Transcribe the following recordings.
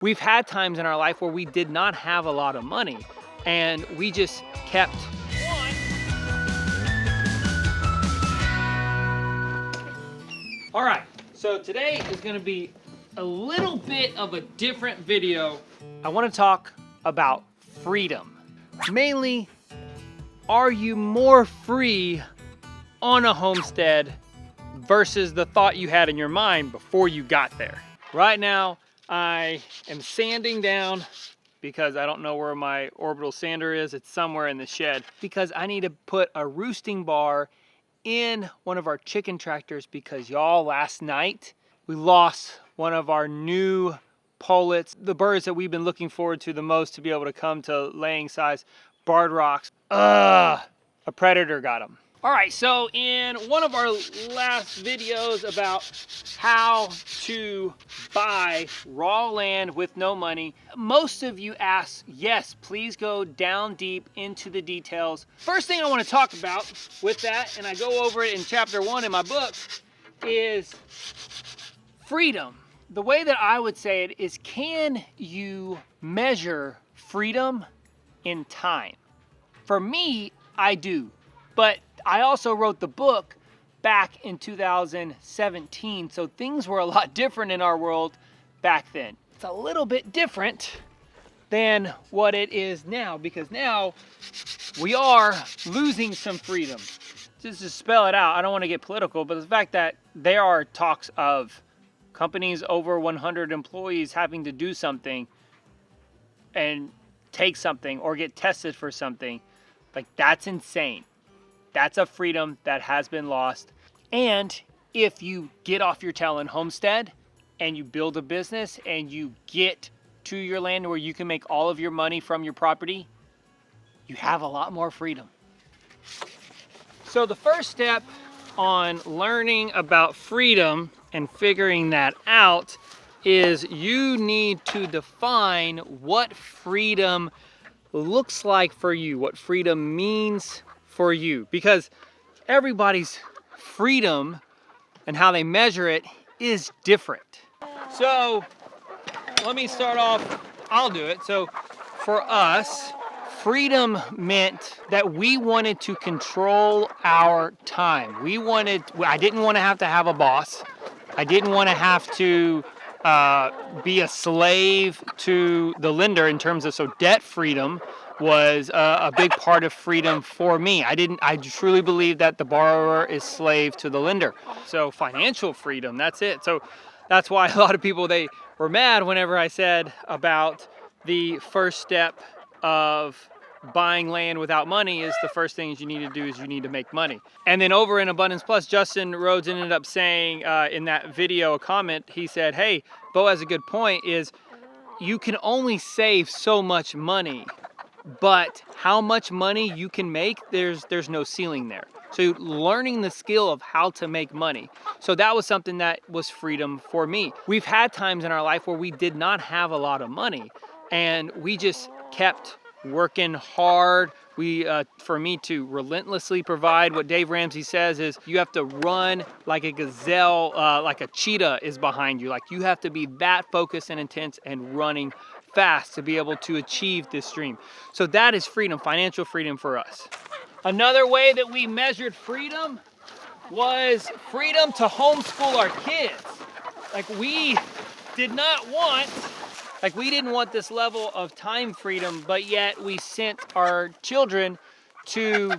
We've had times in our life where we did not have a lot of money and we just kept All right, so today is gonna be a little bit of a different video. I wanna talk about freedom. Mainly, are you more free on a homestead versus the thought you had in your mind before you got there? Right now, I am sanding down because I don't know where my orbital sander is. It's somewhere in the shed because I need to put a roosting bar in one of our chicken tractors because y'all, last night we lost one of our new pullets, the birds that we've been looking forward to the most to be able to come to laying size barred rocks. A predator got them. All right, so in one of our last videos about how to buy raw land with no money, most of you asked, yes, please go down deep into the details. First thing I want to talk about with that, and I go over it in chapter 1 in my book, is freedom. The way that I would say it is, can you measure freedom in time? For me, I do. But I also wrote the book back in 2017, so things were a lot different in our world back then. It's a little bit different than what it is now, because now we are losing some freedom. Just to spell it out, I don't want to get political, but the fact that there are talks of companies over 100 employees having to do something and take something or get tested for something, like, that's insane. That's a freedom that has been lost. And if you get off your tail and homestead and you build a business and you get to your land where you can make all of your money from your property, you have a lot more freedom. So the first step on learning about freedom and figuring that out is you need to define what freedom looks like for you, what freedom means for you, because everybody's freedom and how they measure it is different. So let me start off, I'll do it. So for us, freedom meant that we wanted to control our time. I didn't want to have a boss. I didn't want to have to be a slave to the lender in terms of, so debt freedom was a big part of freedom for me. I truly believe that the borrower is slave to the lender. So financial freedom, that's it. So that's why a lot of people, they were mad whenever I said about the first step of buying land without money is the first thing you need to do is you need to make money. And then over in Abundance Plus, Justin Rhodes ended up saying in that video, a comment, he said, hey, Bo has a good point, is you can only save so much money, but how much money you can make, there's no ceiling there. So learning the skill of how to make money. So that was something that was freedom for me. We've had times in our life where we did not have a lot of money and we just kept working hard. For me to relentlessly provide, what Dave Ramsey says is you have to run like a gazelle, like a cheetah is behind you. Like, you have to be that focused and intense and running fast to be able to achieve this dream. So that is freedom, financial freedom for us. Another way that we measured freedom was freedom to homeschool our kids. Like, we didn't want this level of time freedom, but yet we sent our children to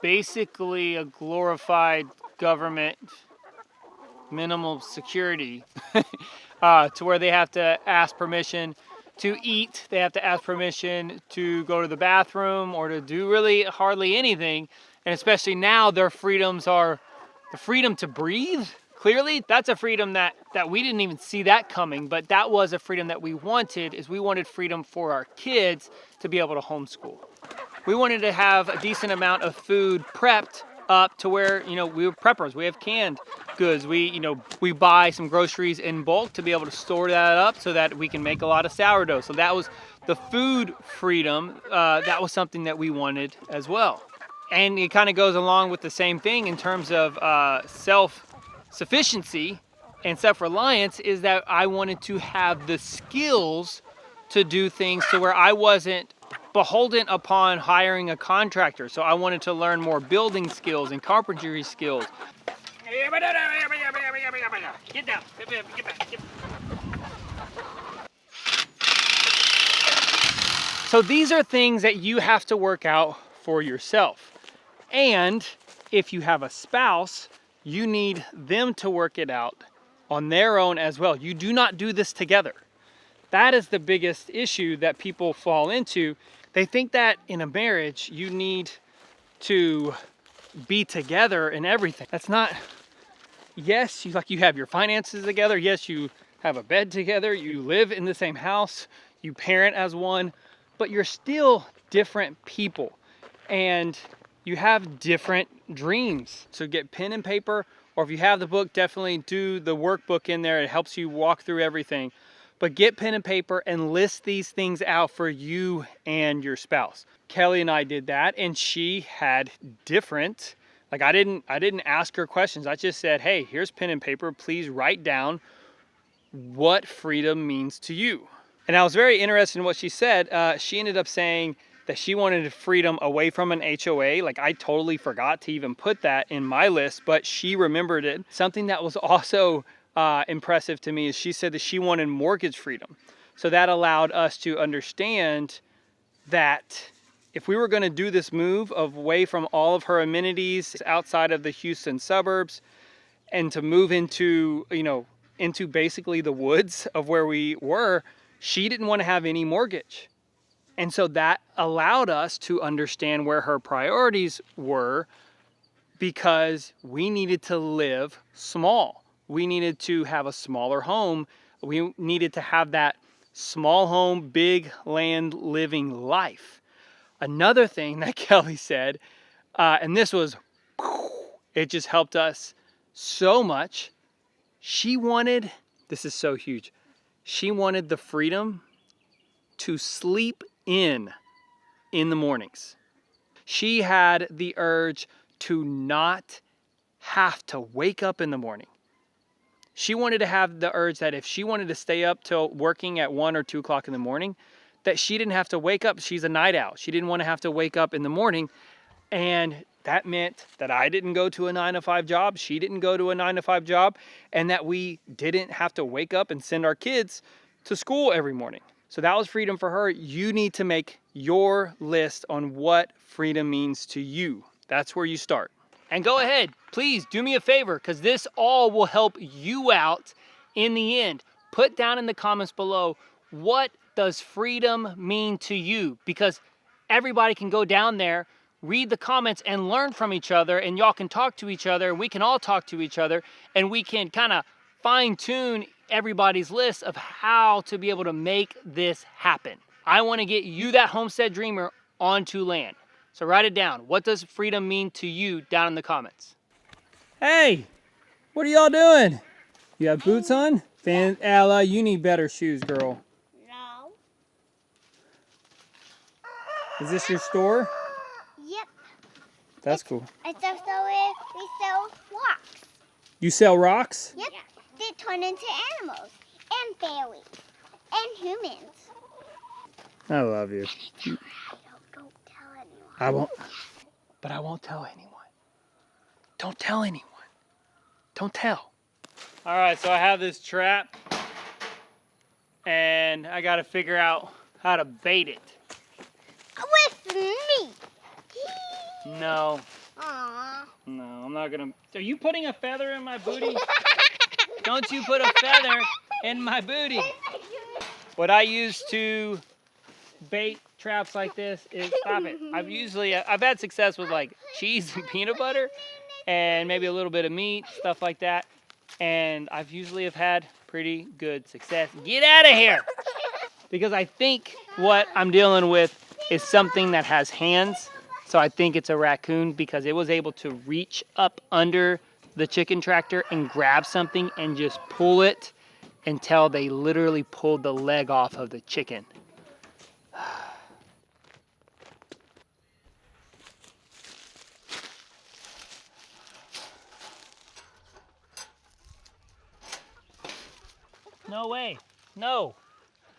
basically a glorified government minimal security to where they have to ask permission to eat, they have to ask permission to go to the bathroom or to do really hardly anything. And especially now, their freedoms are the freedom to breathe. Clearly, that's a freedom that we didn't even see that coming, but that was a freedom that we wanted, is we wanted freedom for our kids to be able to homeschool. We wanted to have a decent amount of food prepped up to where, we were preppers. We have canned goods. We buy some groceries in bulk to be able to store that up so that we can make a lot of sourdough. So that was the food freedom. That was something that we wanted as well. And it kind of goes along with the same thing in terms of self-sufficiency And self-reliance is that I wanted to have the skills to do things to where I wasn't beholden upon hiring a contractor. So I wanted to learn more building skills and carpentry skills. Get down. Get back. So these are things that you have to work out for yourself. And if you have a spouse, you need them to work it out on their own as well. You do not do this together. That is the biggest issue that people fall into. They think that in a marriage, you need to be together in everything. That's not, yes, you have your finances together. Yes, you have a bed together. You live in the same house. You parent as one, but you're still different people and you have different dreams. So get pen and paper, or if you have the book, definitely do the workbook in there. It helps you walk through everything. But get pen and paper and list these things out for you and your spouse. Kelly and I did that, and she had different, like I didn't ask her questions. I just said, hey, here's pen and paper. Please write down what freedom means to you. And I was very interested in what she said. She ended up saying that she wanted freedom away from an HOA. Like I totally forgot to even put that in my list, but she remembered it. Something that was also impressive to me is she said that she wanted mortgage freedom. So that allowed us to understand that if we were going to do this move away from all of her amenities outside of the Houston suburbs and to move into, into basically the woods of where we were, she didn't want to have any mortgage. And so that allowed us to understand where her priorities were, because we needed to live small. We needed to have a smaller home. We needed to have that small home, big land living life. Another thing that Kelly said, and this was, it just helped us so much. She wanted, this is so huge, she wanted the freedom to sleep in the mornings. She had the urge to not have to wake up in the morning. She wanted to have the urge that if she wanted to stay up till working at 1 or 2 o'clock in the morning, that she didn't have to wake up. She's a night owl. She didn't want to have to wake up in the morning. And that meant that I didn't go to a 9-to-5 job. She didn't go to a 9-to-5 job. And that we didn't have to wake up and send our kids to school every morning. So that was freedom for her. You need to make your list on what freedom means to you. That's where you start. And go ahead, please do me a favor, because this all will help you out in the end. Put down in the comments below, what does freedom mean to you? Because everybody can go down there, read the comments, and learn from each other, and y'all can talk to each other, and we can all talk to each other, and we can kind of fine-tune everybody's list of how to be able to make this happen. I want to get you, that homestead dreamer, onto land. So write it down. What does freedom mean to you down in the comments? Hey, what are y'all doing? You have boots on? Ella, you need better shoes, girl. No. Is this your store? Yep. That's cool. It's also where we sell rocks. You sell rocks? Yep. Yeah. They turn into animals and fairies and humans. I love you. Don't tell anyone. I won't. But I won't tell anyone. Don't tell anyone. Don't tell. All right, so I have this trap and I got to figure out how to bait it. With me. No. Aww. No, I'm not gonna. Are you putting a feather in my booty? Don't you put a feather in my booty. What I use to bait traps like this is, stop it. I've had success with like cheese and peanut butter and maybe a little bit of meat, stuff like that. And I've usually have had pretty good success. Get out of here! Because I think what I'm dealing with is something that has hands. So I think it's a raccoon because it was able to reach up under the chicken tractor and grab something and just pull it until they literally pulled the leg off of the chicken. No way. No,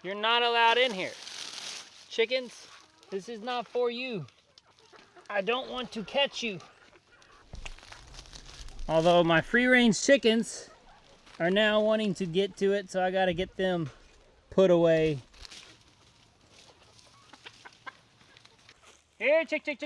you're not allowed in here. Chickens, this is not for you. I don't want to catch you. Although my free-range chickens are now wanting to get to it, so I gotta get them put away. Here, chicken.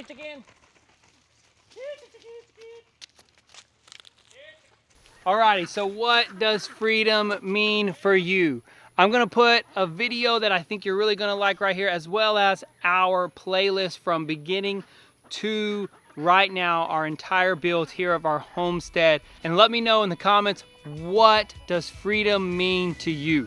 Alrighty, so what does freedom mean for you? I'm gonna put a video that I think you're really gonna like right here, as well as our playlist from beginning to right now, our entire build here of our homestead. And let me know in the comments, what does freedom mean to you?